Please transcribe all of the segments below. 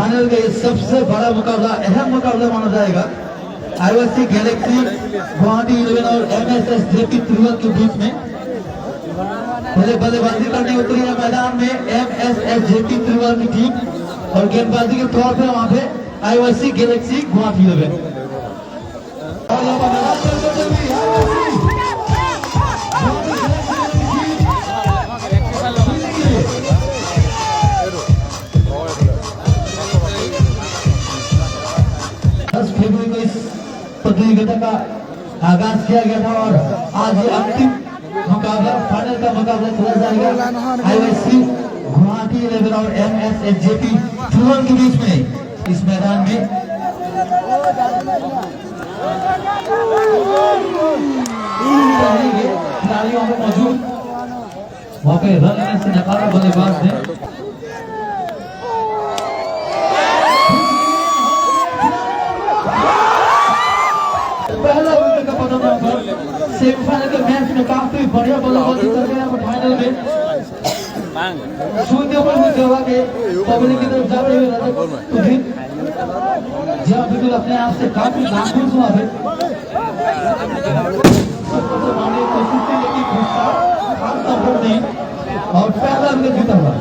Final का ये सबसे बड़ा मुकाबला, अहम मुकाबला माना जाएगा आईओसी गैलेक्सी गुवाहाटी 11 और एमएसएस जेपी त्रिवेल के बीच में। पहले बल्लेबाजी करने उतरी है मैदान में एमएसएस जेपी त्रिवेल की टीम और गेंदबाजी के तौर पर वहां पे आईओसी गैलेक्सी गुवाहाटी 11। फरवरी को इस प्रतियोगिता का आगाज किया गया था और आज ये अंतिम मुकाबला, फाइनल का मुकाबला खेला जाएगा आईओसी गुवाहाटी 11 और एमएसएस जेपी त्रिवेल के बीच में इस मैदान में। खिलाड़ियों में मौजूद वहां पे रन लेने से नकारा बल्लेबाज ने पहला विकेट का पतन पर सेमीफाइनल के मैच में काफी बढ़िया बल्लेबाजी कर गया और फाइनल में शून्य पर हुआ के पब्लिक की तरफ जाते हुए जब बिल्कुल अपने आप से काफी नाखुश हुआ है और पहला विकेट जीता हुआ।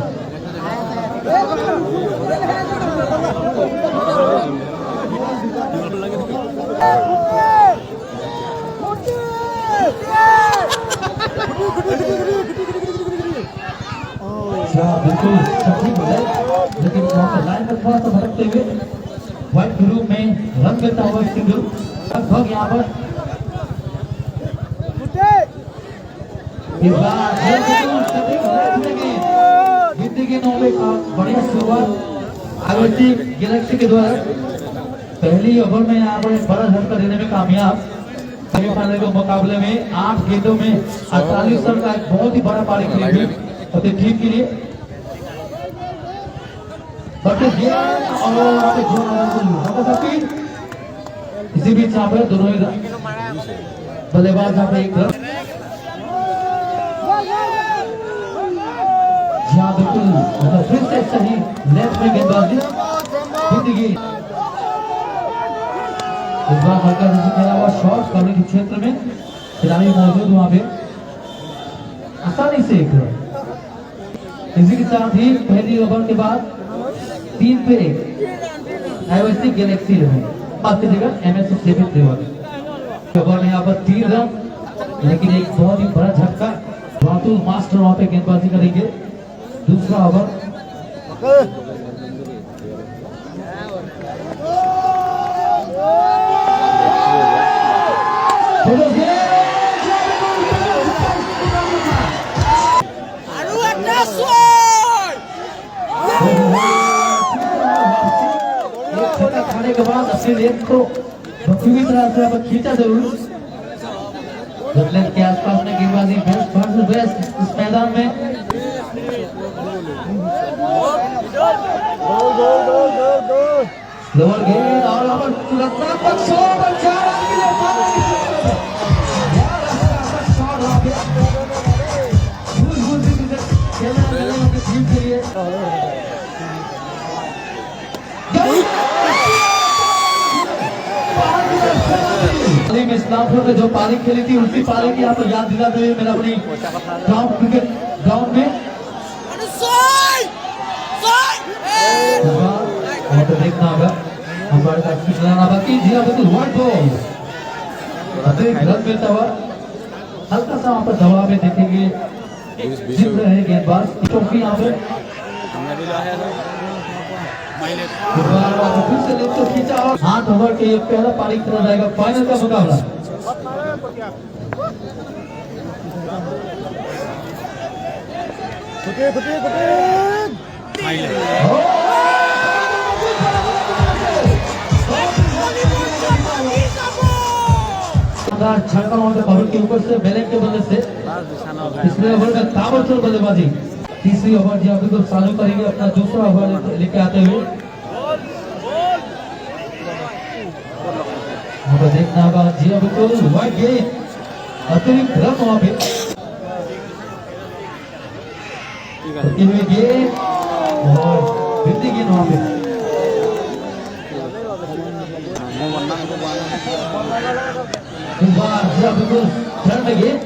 बिल्कुल सटीक हो जाए, लेकिन लाइन पर थोड़ा सा भटकते हुए व्हाइट ग्रुप में रन करता हुआ सिंगल लगभग यहाँ पर इस बार जीतने के नौवे का बढ़िया शुरुआत आईओसी गैलेक्सी के द्वारा पहली ओवर में यहाँ पर बड़ा झटका देने में कामयाब। सेमीफाइनल के मुकाबले में 8 गेंदों में 48 रन का एक बहुत ही बड़ा पारी खेली अपनी टीम के लिए। इसी बीच यहाँ पर दोनों ही बल्लेबाज यहाँ पे एक रन जहाँ बिल्कुल फिर से सही लेफ्ट में गेंदबाजी जीत गई। इस बार हल्का से खेला हुआ शॉट करने के क्षेत्र में खिलाड़ी मौजूद वहां पे आसानी से एक रन। इसी के साथ ही पहली ओवर के बाद 3 पे 1 आईओसी गैलेक्सी में आपकी जगह एमएसएस जेपी त्रिवेल ओवर में यहाँ पर 3 रन, लेकिन एक बहुत ही बड़ा झटका रातुल मास्टर वहां पे गेंदबाजी करेंगे। दूसरा ओवर खाने के बाद अपने लेग को पूरी तरह से खींचा जरूर। जब लेग के आसपास में गेंदबाजी बेस्ट इस मैदान में लोअर गेंद और इस्लामपुर में जो पारी खेली थी उसी पारी की यहाँ पर याद दिलाते हुए मेरा अपनी गांव क्रिकेट ग्राउंड में देखना होगा हमारे साथ खिलाना बाकी जी बिल्कुल व्हाइट बॉल रन मिलता हुआ हल्का सा वहाँ पर दबाव में देखेंगे जीत रहे हैं गेंदबाज ट्रॉफी यहाँ पे फिर से लेग को खींचा और 8 ओवर के पहला पारी खेला जाएगा फाइनल का मुकाबला। छक्का मारते के ऊपर से बैलेंस के बल्ले से तीसरे ओवर में ताबड़तोड़ बल्लेबाजी। तीसरी ओवर जी अभी तो चालू करेंगे अपना दूसरा ओवर लेके आते हुए। देखना होगा जी अभी तो वाइड गेंद अतिरिक्त रन वहां पे गेंद और वहां पे इस बार बिल्कुल टर्न में गेंद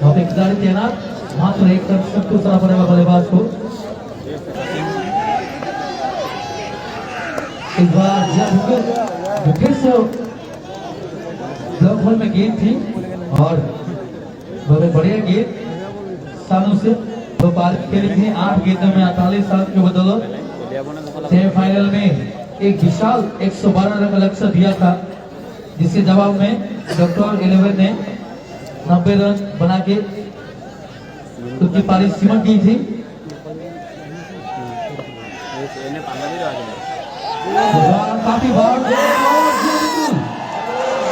वहां पे खिलाड़ी तैनात, मात्र एक तरफ सबको चला पड़ेगा बल्लेबाज को। इस बार बिल्कुल फिर से ब्लॉक होल में गेंद थी और बहुत बढ़िया गेंद सालों से तो पारित खेली थी 8 गेंदों में 48 रन के बदौलत सेमीफाइनल में एक विशाल 112 रन का लक्ष्य दिया था, जिसके जवाब में डॉक्टर 11 ने 90 रन बना के उसकी पारी सीमा की थी। काफी बार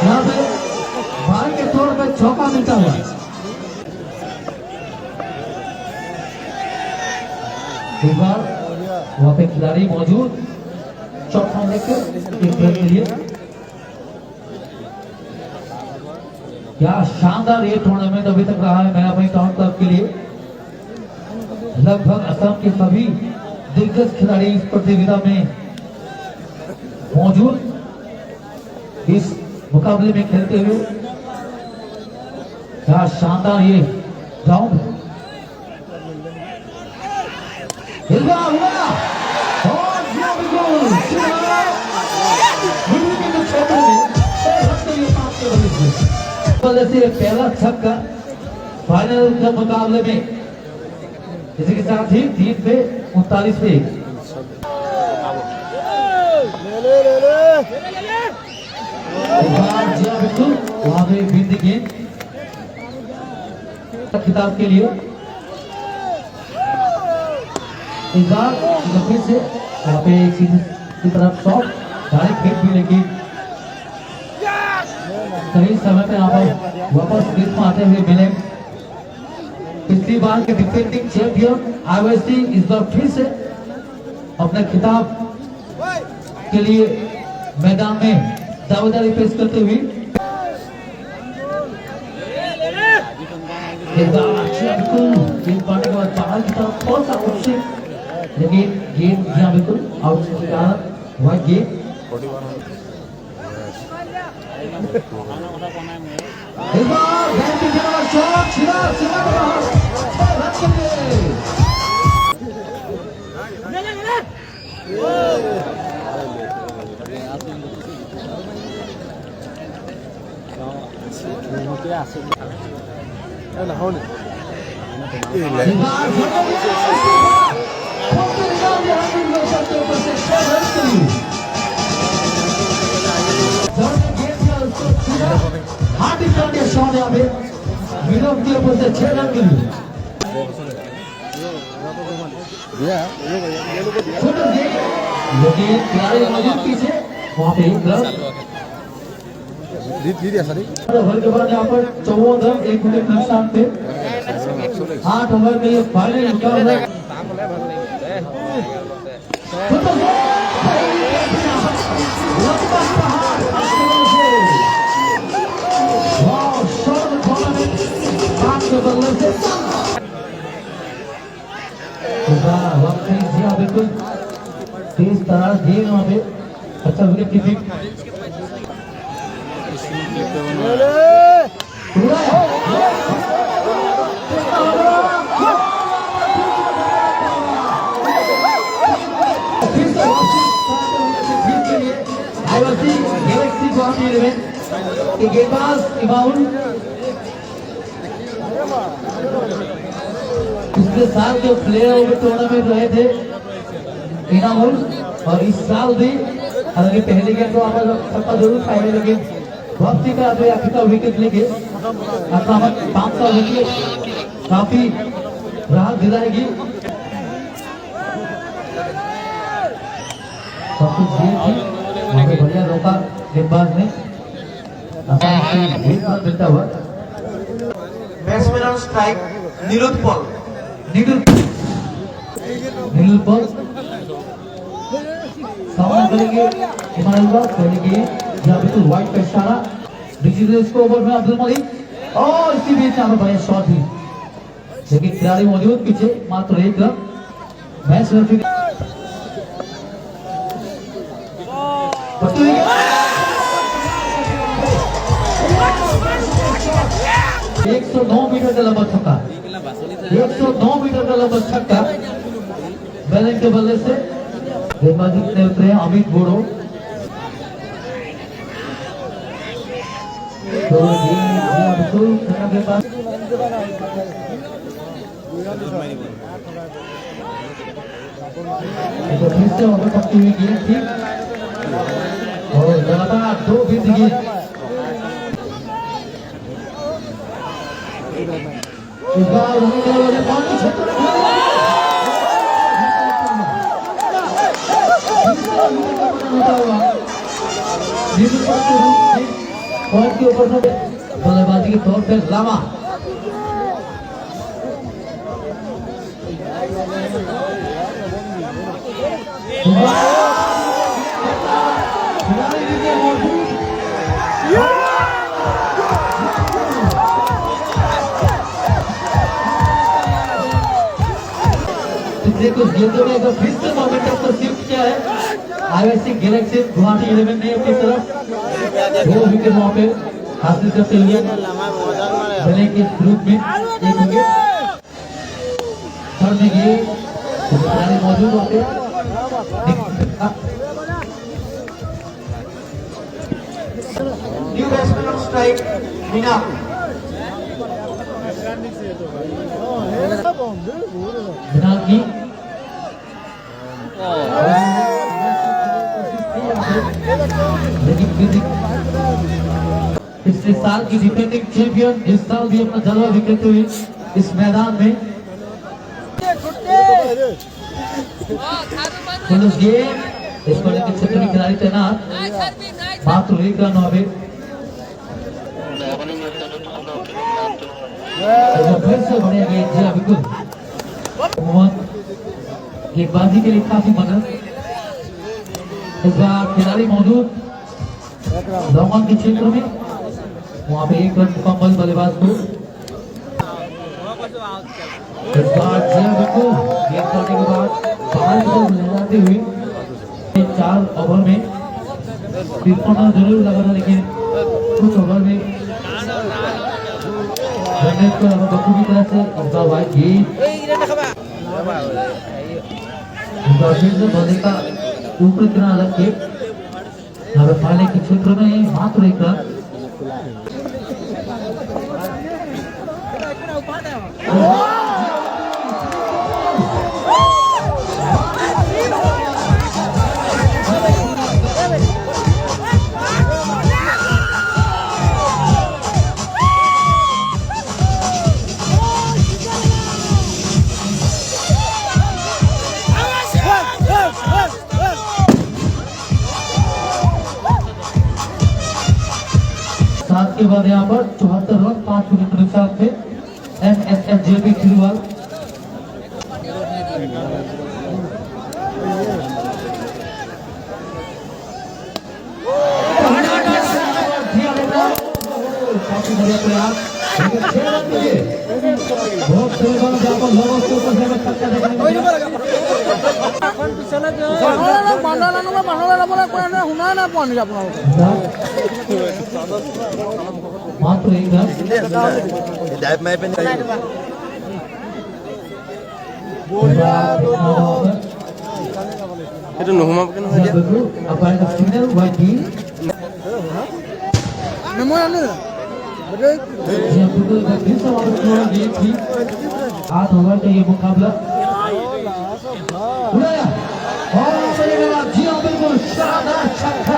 यहाँ पे भार के तौर पर चौका मिलता हुआ एक बार वहां पे खिलाड़ी मौजूद चौथा लेकर एक रन के लिए। क्या शानदार ये टूर्नामेंट अभी तक रहा है मैनाबाई टाउन क्लब के लिए। लगभग असम के सभी दिग्गज खिलाड़ी इस प्रतियोगिता में मौजूद इस मुकाबले में खेलते हुए। क्या शानदार ये ग्राउंड से पहला छक्का फाइनल के मुकाबले में, इसी के साथ ही 3 पे 39 पे बिल्कुल वहां पे बिंद गेंद खिताब के लिए। इस बार फिर से वहां पे एक सीधी की तरफ शॉट डायरेक्ट हिट भी, लेकिन सही समय पे यहाँ पर वापस क्रीज में आते हुए मिले पिछली बार के डिफेंडिंग चैंपियन आईओएससी इस बार फिर से अपने खिताब के लिए मैदान में दावेदारी पेश करते हुए। गेंद पाने के बाद बाहर की तरफ थोड़ा सा कोशिश, लेकिन गेंद यहाँ बिल्कुल आउट के कारण वह गेंद इस बार गेंद की जगह शॉट छिड़ा सीमा के बाहर रन के लिए। शॉट यहाँ पे विनोद के ऊपर से 6 रन के लिए। लेकिन खिलाड़ी मौजूद पीछे वहाँ पे ओवर के बाद यहाँ पर 14 रन 1 विकेट नुकसान पे 8 ओवर में ये फाइनल मुकाबला। बिल्कुल तेज तरार गेंद वहां पे अच्छा विकेट कीपिंग गैलेक्सी को गेंदबाज इमाउल पिछले साल जो प्लेयर टूर्नामेंट रहे थे इनामुल, और इस साल भी हालांकि पहले गेम तो आप सबका जरूर खाएंगे, लेकिन वापसी का जो आखिर का विकेट लेके आक्रामक 500 विकेट काफी राहत दिलाएगी। सब कुछ बढ़िया रोका गेंदबाज ने मिलता हुआ। बैट्समैन ऑन स्ट्राइक निरुत्पल सामना करेंगे करेंगे यहाँ बिल्कुल व्हाइट का इशारा डिजिटल इसको ओवर में अब्दुल मलिक, और इसी बीच यहाँ पर बढ़िया शॉट ही, लेकिन खिलाड़ी मौजूद पीछे मात्र 1 रन। मैच रेफरी 109 मीटर का लंबा छक्का, 109 मीटर का लंबा छक्का बैलेंस के बल्ले से गेंदबाजी करते उतरे अमित बोड़ो। तो बिल्कुल खराब गेंदबाज तो फिर से वहां पर पकड़ी हुई गेंद थी और लगातार 2 गेंद की इस बार उन्होंने पांच क्षेत्र पॉइंट के ऊपर से बल्लेबाजी के तौर पर लामा कुछ गेंदों में अगर फिर से मोमेंटम को शिफ्ट किया है आईआईसी गैलेक्सी गुवाहाटी 11 ने अपनी तरफ 2 विकेट वहां पे हासिल करते हुए बने के ग्रुप में एक विकेट थर्ड में ये खिलाड़ी मौजूद होते new batsman on strike Meena बिना की पिछले साल की डिफेंडिंग चैंपियन इस साल भी अपना जलवा दिखाते हुए इस मैदान में इस पर के क्षेत्र में खिलाड़ी तैनात मात्र 1 रन हुआ फिर से बढ़िया गेंद जी बिल्कुल गेंदबाजी के लिए काफी मदद इस बार खिलाड़ी मौजूद लॉन्ग के क्षेत्र में वहां पे 1 रन मुकम्मल बल्लेबाज को इस बार बिल्कुल गेंद करने के बाद बाहर की तरफ लहराते हुए 4 ओवर में 53 रन जरूर लगा था लेकिन कुछ ओवर में को बखूबी तरह से इनका वाइड गेंद बल्ले का ऊपर किनारा रख के पाले के क्षेत्र में मात्र 1 रन के बाद यहाँ पर 74 रन 5 विकेट के साथ में NSFJP खिलवाड़ काफी बढ़िया प्रयास बहुत जहाँ पर लोगों के ऊपर से टक्कर देखने मात्र 1 run itu nuhumap kan aja. Apa yang tersinar wajib? Namanya ni. Betul. Yang betul dan bisa orang game थी 8 ओवर का ये मुकाबला उड़ाया और चलेगा जी हां बिल्कुल शानदार छक्का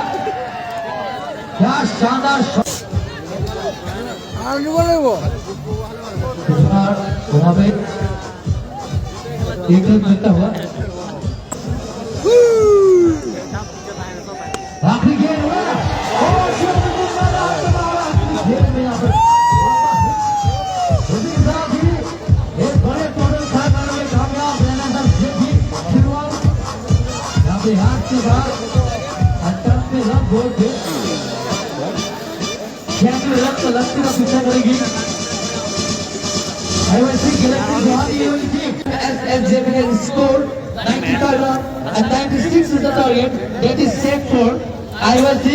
क्या शानदार शॉट आगे बोले वो वहां पे एक रन मिलता हुआ आखिरी गेंद और गेंद में यहाँ पर एक बड़े टोटल खाने में कामयाब रहना था यहाँ पे हाथ के बाद अटक में रन बोल थे लक्ष्य का पीछा करेगी IOC Galaxy Guwahati team SFJP has scored 95 runs and 96 is the target that is set for IOC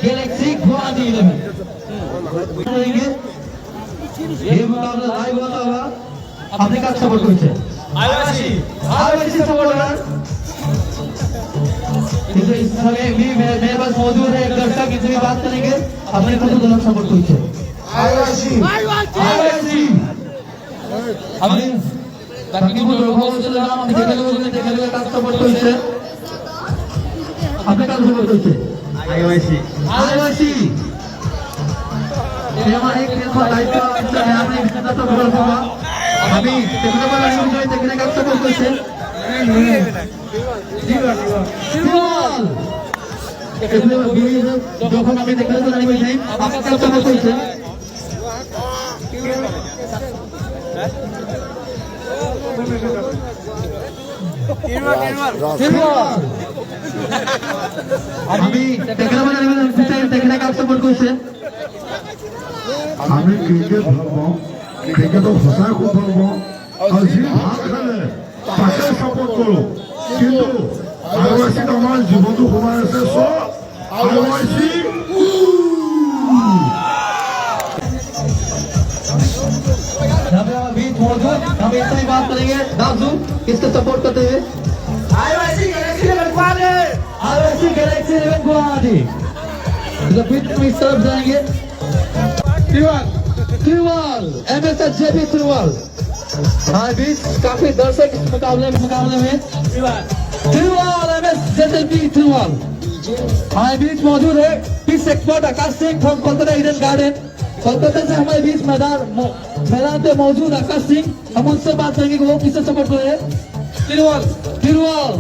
Galaxy Guwahati 11. ये मुकाबला लाइव होता हुआ आपने का सपोर्ट करेছে आईवाईसी सपोर्टर क्योंकि इस समय भी मेरे पास मौजूद है एक दर्शक इनसे भी बात करेंगे अपने को तो गलत सपोर्ट करेছে आईवाईसी আমি বাকি কোনো রকম ছিলাম আমি দেখে লোক কাজ সাপোর্ট করেছে আপনি কাজ সাপোর্ট করেছে आईवाईसी ये हमारे एक खेल का लाइव का है आपने इसका तो बोल होगा अभी देखने वाला नहीं देखने का सपोर्ट करेছে তিরুয়াল এখানে যখন আমি দেখলে তো জানি ভাই আপনার কাছে সপোর্ট করেছে তিরুয়াল আমি দেখলে মানে দেখলে কাজ সপোর্ট করেছে আমি ক্রিকেট ভালপাওঁ ক্ৰিকেটক সঁচাই খুব ভাল পাওঁ আৰু যি ভাল খেলে তাকে ছাপোৰ্ট কৰোঁ কিন্তু আইৱাইচিত আমাৰ জীৱনটো সোমাই আছে চ আইৱাইচি बीच मौजूद हम इतना ही बात करेंगे दाजू किसको सपोर्ट करते हुए आईवाईसी गैलेक्सी 11 गुवाहाटी तो बीच में इस तरफ जाएंगे तिरुवाल एमएसएस जेपी तिरुवाल हाँ बीच काफी दर्शक इस मुकाबले में तिरुवाल एमएस जेपी तिरुवाल हाँ बीच मौजूद है pitch expert Akash Singh from Kolkata Eden Garden Kolkata से हमारे बीच मैदान पे मौजूद आकाश सिंह हम उनसे बात करेंगे कि वो किससे सपोर्ट कर रहे हैं तिरुवाल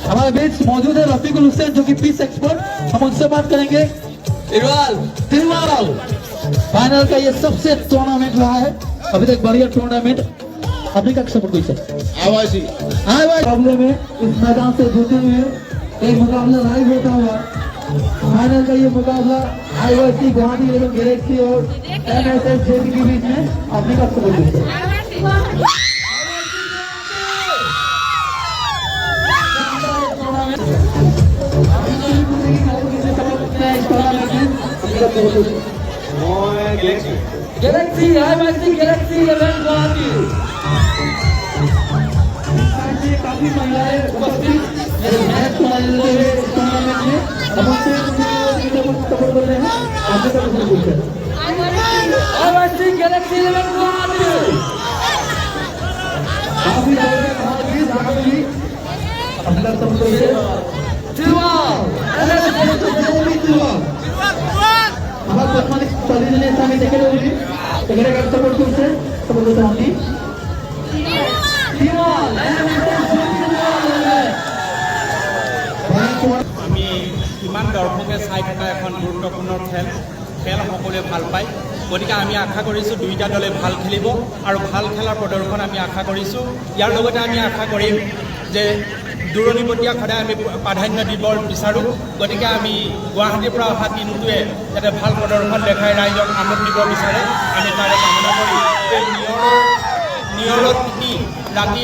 हमारे बीच मौजूद है रफीकुल हुसैन जो कि पीस एक्सपर्ट हम उनसे बात करेंगे तिरुवाल फाइनल का ये सबसे टूर्नामेंट रहा है अभी तक बढ़िया टूर्नामेंट अपने का सपोर्ट कोई आईवाईसी मुकाबले में इस मैदान से जुटे हुए एक मुकाबला लाइव होता हुआ फाइनल का ये मुकाबला आईवाईसी गुवाहाटी 11 गैलेक्सी और एमएसएस जेपी के बीच में अपने का सपोर्ट कोई गैलेक्सी आईवाईसी गैलेक्सी 11 गुवाहाटी काफी महिलाएं उपस्थित मैच टूर्नामेंट में हमसे सपोर्ट कर रहे हैं आगे का सपोर्ट कर आईवाईसी गैलेक्सी 11 गुवाहाटी काफी लोग अपना सपोर्ट करिए तिरुवाल আমার প্রথমে চলে দিলে আমি দেখে দেবো এখানে কাজ সাপোর্ট করছে সপোর্ট করতে আমি আমি ইমান দৰ্শকে চাই থকা এখন গুৰুত্বপূৰ্ণ খেল সকলোৱে ভাল পায় গতিকে আমি আশা কৰিছোঁ দুইটা দলে ভাল খেলিব আৰু ভাল খেলাৰ প্ৰদৰ্শন আমি আশা কৰিছোঁ ইয়াৰ লগতে আমি আশা কৰিম যে দূৰণিবতীয়া সদায় আমি প্ৰাধান্য দিব বিচাৰোঁ গতিকে আমি গুৱাহাটীৰ পৰা অহা টিমটোৱে যাতে ভাল প্ৰদৰ্শন দেখাই ৰাইজক আমোদ দিব বিচাৰে আমি তাৰে কামনা কৰি নিয়ৰত থাকি ৰাতি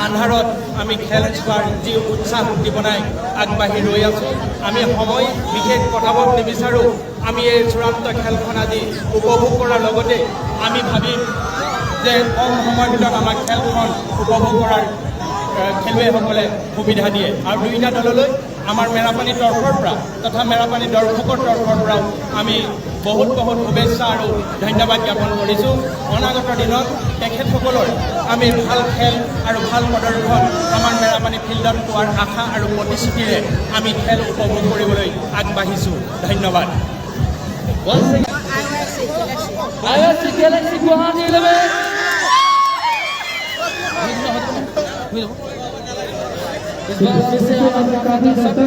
আন্ধাৰত আমি খেল চোৱাৰ যি উৎসাহ উদ্দীপনাই আগবাঢ়ি ৰৈ আছোঁ আমি সময় বিশেষ কটাব নিবিচাৰোঁ আমি এই চূড়ান্ত খেলখন আজি উপভোগ কৰাৰ লগতে আমি ভাবিম যে কম সময়ৰ ভিতৰত আমাৰ খেলখন উপভোগ কৰাৰ খেলুৱৈসকলে সুবিধা দিয়ে আৰু দুইটা দললৈ আমাৰ মেৰাপানী তৰফৰ পৰা তথা মেৰাপানী দৰ্শকৰ তৰফৰ পৰাও আমি বহুত শুভেচ্ছা আৰু ধন্যবাদ জ্ঞাপন কৰিছোঁ অনাগত দিনত তেখেতসকলৰ আমি ভাল খেল আৰু ভাল প্ৰদৰ্শন আমাৰ মেৰাপানী ফিল্ডত পোৱাৰ আশা আৰু প্ৰতিশ্ৰুতিৰে আমি খেল উপভোগ কৰিবলৈ আগবাঢ়িছোঁ ধন্যবাদ आईवाईसी गैलेक्सी गुवाहाटी 11 इस बार फिर से हमारे काफी दर्शक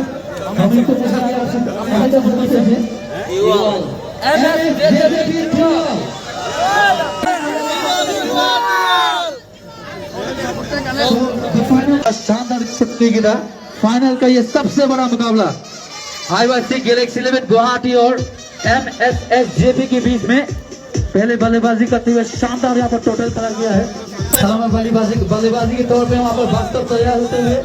हम इनको बुलाने आ सकते हैं आगे बढ़ते हैं एमएस जेपी शानदार प्रतियोगिता फाइनल का ये सबसे बड़ा मुकाबला आईवाईसी गैलेक्सी 11 गुवाहाटी और एमएसएस जेपी के बीच में पहले बल्लेबाजी करते हुए शानदार यहाँ पर टोटल करा गया है सलाम बल्लेबाजी के तौर पे वहाँ पर वास्तव तैयार होते हुए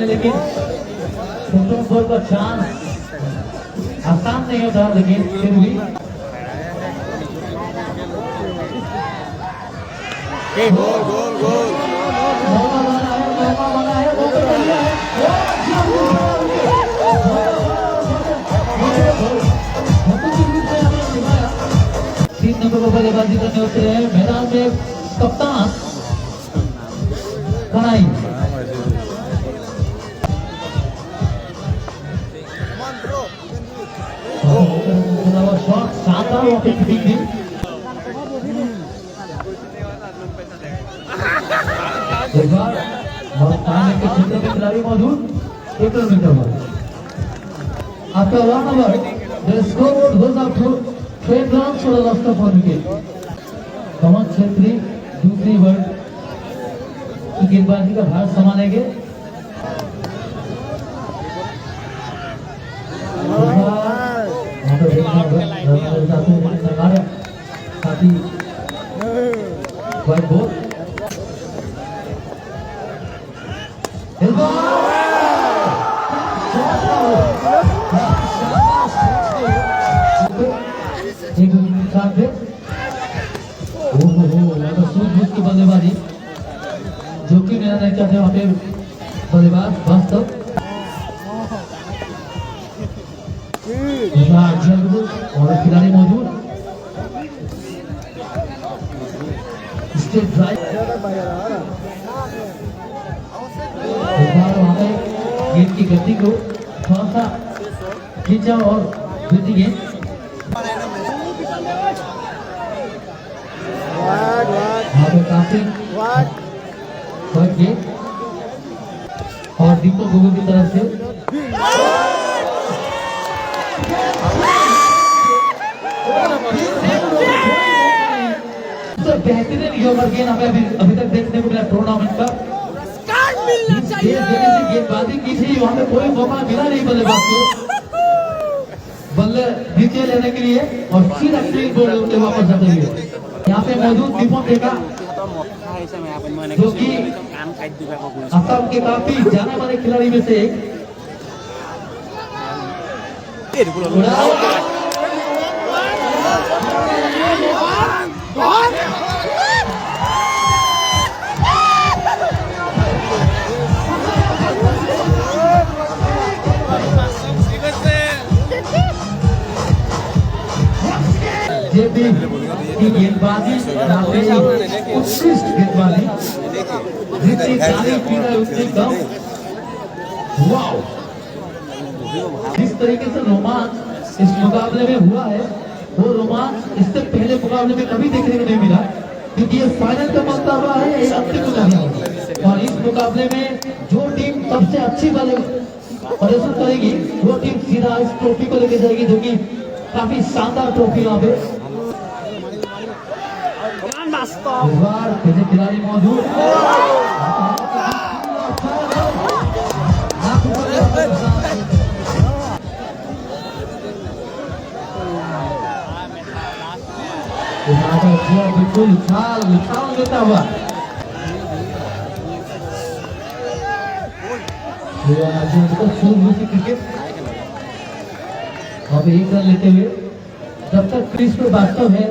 लेकिन का चांस आसान नहीं होता, लेकिन फिर भी मौका बना है। 3 नंबर पर बल्लेबाजी करने उतरे हैं मैदान में कप्तान कनाई। शॉट शानदार वॉकिंग की थी। एक बार पानी के क्षेत्र में खिलाड़ी मौजूद, 1 रन मिलता हुआ। After 1 over, the scoreboard goes up to 12 runs for the loss of 1 wicket. कमल छेत्री दूसरी ओवर की गेंदबाजी का भार संभालेंगे। साथी व्हाइट बॉल सूझबूझ की बल्लेबाजी, जोखिम लेना नहीं चाहते वहाँ पे बल्लेबाज वास्तव और खिलाड़ी मौजूद। स्टेट ड्राइव वहाँ पे गेंद की गति को थोड़ा सा खींचा और वृद्धि गेंद काफी और दीपक गुरु की तरफ से बेहतरीन ओवर गेंद हमें अभी तक देखने को मिला टूर्नामेंट का। गेंदबाजी की थी, वहां पे कोई मौका मिला नहीं बल्लेबाज को बल्ले नीचे लेने के लिए और सीधा क्लीन बोल उनके वापस जाते हुए। यहाँ पे मौजूद दीपक देखा जो कि असम के काफी जाने माने खिलाड़ी में से एक। की गेंदबाजी उत्कृष्ट गेंदबाजी जितनी तारीफ की जाए उतनी कम। वाओ, जिस तरीके से रोमांच इस मुकाबले में हुआ है वो रोमांच इससे पहले मुकाबले में कभी देखने को नहीं मिला, क्योंकि ये फाइनल का मुकाबला है, ये अंतिम मुकाबला है। और इस मुकाबले में जो टीम सबसे अच्छी प्रदर्शन करेगी वो टीम सीधा इस ट्रॉफी को लेके जाएगी, जो कि काफी शानदार ट्रॉफी यहाँ पे खिलाड़ी मौजूद। बिल्कुल उछाल देता हुआ क्रिकेट। अब 1 रन लेते हुए जब तक क्रीज पे वास्तव है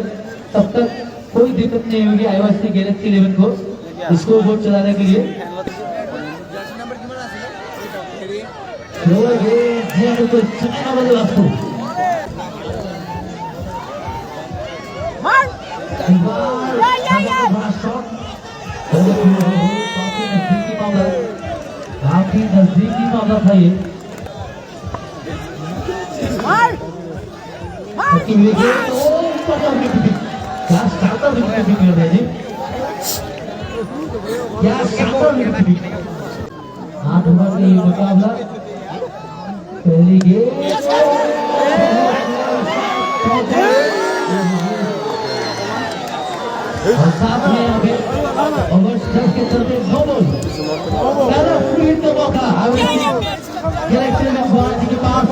तब तक कोई दिक्कत नहीं होगी आईवासी गैलेक्सी 11 को स्कोर बोर्ड चलाने के लिए। इस बार बड़ा शॉट काफी नजदीकी मामला, काफी नजदीकी मामला था ये। क्या शानदार विकेट मिल रहा है जी, क्या शानदार विकेट। 8 ओवर का ये मुकाबला, पहली गेंद और साथ में यहाँ पे ओवर स्ट्राइक के चलते 9 बॉल पहला फ्री हिट का मौका गैलेक्सी ऑफ वाराणसी के पास।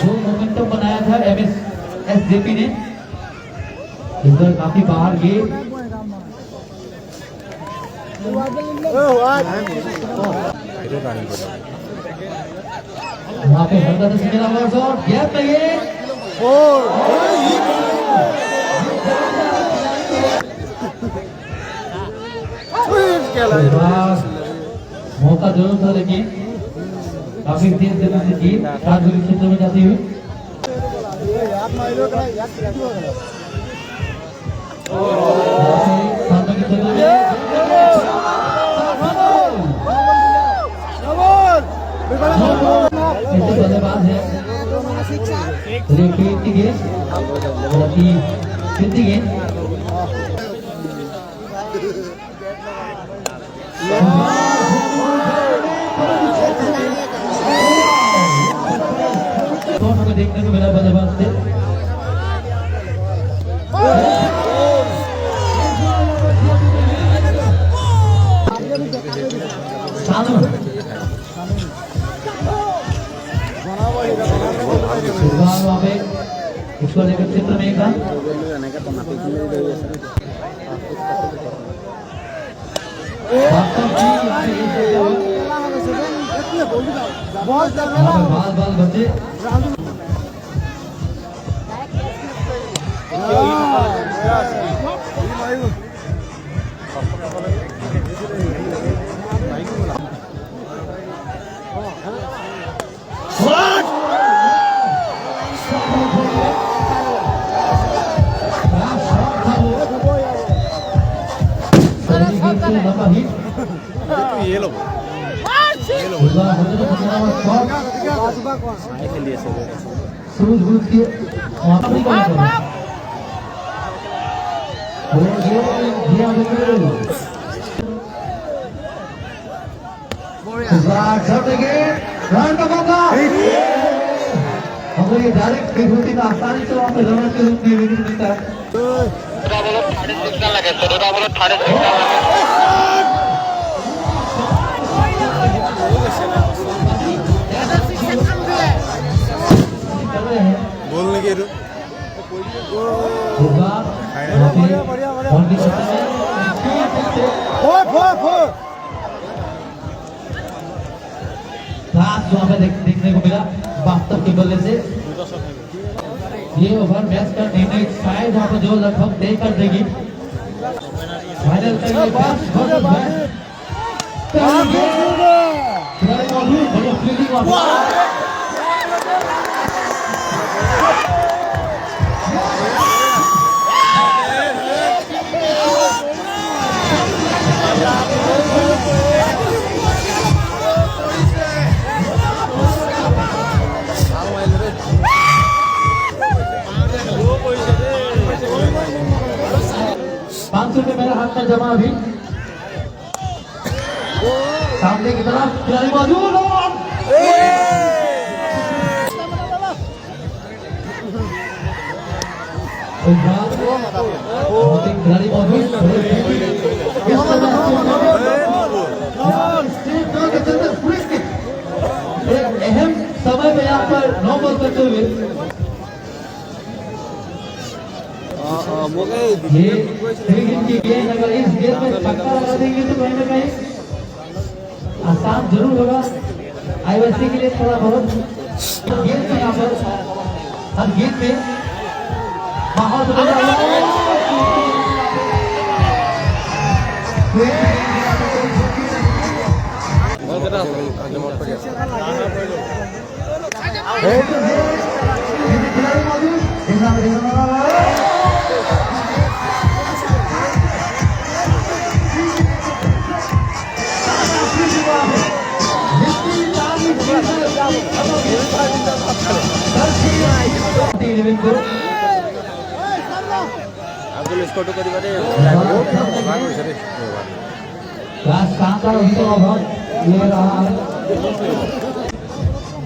जो मोमेंटम बनाया था एमएसएसजेपी ने, इस बार काफी बाहर गए। वहाँ पे हल्का से मिला हुआ शॉट, गैप लगे मौका जरूर था, लेकिन काफी तेज गति से गेंद सार्वजनिक क्षेत्र में जाती हुई। ऐसे बल्लेबाज है रिपीट की गेंद, फिरती गेंद हमें देखने को मिला बल्लेबाज से। वहाँ पे इसको लेकर क्षेत्र में एक रन। बाल बच्चे ये लो डायरेक्ट होती तो आसानी से वहाँ पे रनर के रूप में विकेट मिलता है। बोलने के देखने को मिला बास्तव के बल्ले से। ये ओवर मैच का निर्णय शायद वहाँ पर जो लगभग तय कर देगी। फाइनल का ये ₹500 मेरे हाथ में जमा अभी। सामने की तरफ खिलाड़ी मौजूद और खिलाड़ी मौजूद एक अहम समय में यहाँ पर 9 बॉल करते हुए ये 3 हिट की गेंद अगर इस गेंद में छक्का लगा देंगे तो कहीं ना कहीं आसान जरूर होगा आईवाईसी के लिए थोड़ा बहुत गेंद में यहाँ पर हर गेंद में माहौल बदल रहा है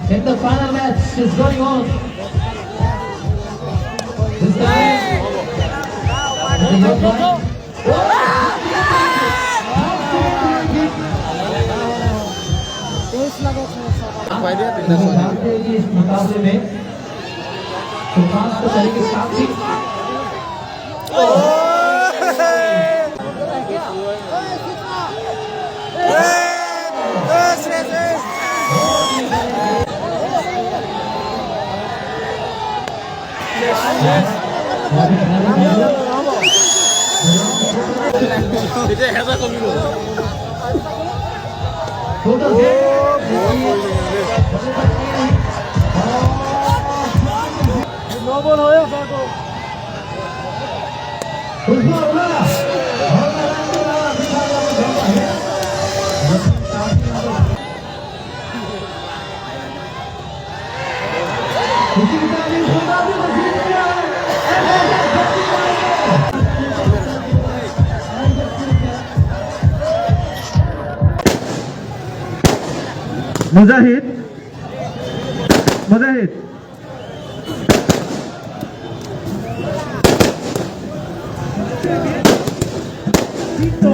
In the final match is going on. This time, इस मुकाबले में सुल्तान को तरीके के साथ ही मुजाहिद मुजाहिद Tito,